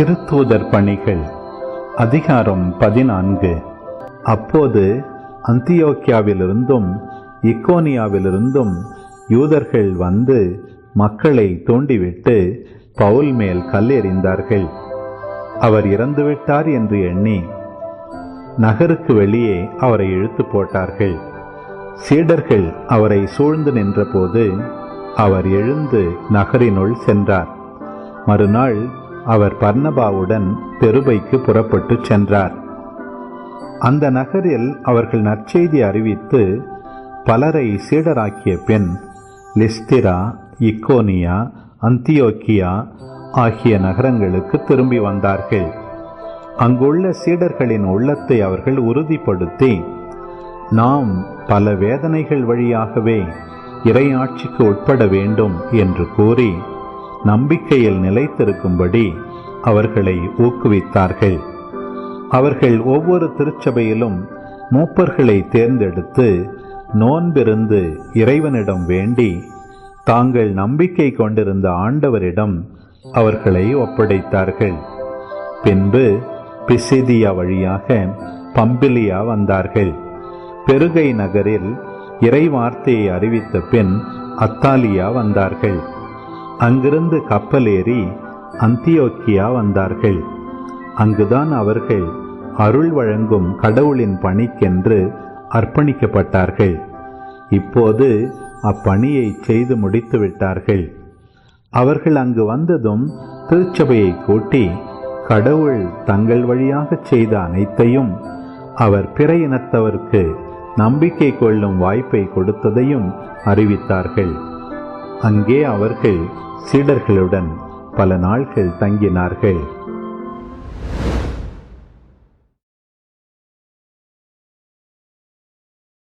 திருத்தூதர் பணிகள் அதிகாரம் 14. அப்போது அந்தியோக்கியாவிலிருந்தும் இக்கோனியாவிலிருந்தும் யூதர்கள் வந்து மக்களை தூண்டிவிட்டு பவுல் மேல் கல் எறிந்தார்கள். அவர் இறந்துவிட்டார் என்று எண்ணி நகருக்கு வெளியே அவரை இழுத்து போட்டார்கள். சீடர்கள் அவரை சூழ்ந்து நின்றபோது அவர் எழுந்து நகரினுள் சென்றார். மறுநாள் அவர் பர்னபாவுடன் தெருபைக்கு புறப்பட்டு சென்றார். அந்த நகரில் அவர்கள் நற்செய்தி அறிவித்து பலரை சீடராக்கிய பின் லிஸ்திரா, இக்கோனியா, அந்தியோக்கியா ஆகிய நகரங்களுக்கு திரும்பி வந்தார்கள். அங்குள்ள சீடர்களின் உள்ளத்தை அவர்கள் உறுதிப்படுத்தி, நாம் பல வேதனைகள் வழியாகவே இறையாட்சிக்கு உட்பட வேண்டும் என்று கூறி நம்பிக்கையில் நிலைத்திருக்கும்படி அவர்களை ஊக்குவித்தார்கள். அவர்கள் ஒவ்வொரு திருச்சபையிலும் மூப்பர்களை தேர்ந்தெடுத்து நோன்பிருந்து இறைவனிடம் வேண்டி தாங்கள் நம்பிக்கை கொண்டிருந்த ஆண்டவரிடம் அவர்களை ஒப்படைத்தார்கள். பின்பு பிசிதியா வழியாக பம்பிலியா வந்தார்கள். பெருகை நகரில் இறை வார்த்தையை அறிவித்த பின் அத்தாலியா வந்தார்கள். அங்கிருந்து கப்பலேறி அந்தியோக்கியா வந்தார்கள். அங்குதான் அவர்கள் அருள் வழங்கும் கடவுளின் பணிக்கென்று அர்ப்பணிக்கப்பட்டார்கள். இப்போது அப்பணியை செய்து முடித்து விட்டார்கள். அவர்கள் அங்கு வந்ததும் திருச்சபையை கூட்டி கடவுள் தங்கள் வழியாக செய்த அனைத்தையும், அவர் பிற இனத்தவர்க்கு நம்பிக்கை கொள்ளும் வாய்ப்பை கொடுத்ததையும் அறிவித்தார்கள். அங்கே அவர்கள் சீடர்களுடன் பல நாட்கள் தங்கினார்கள்.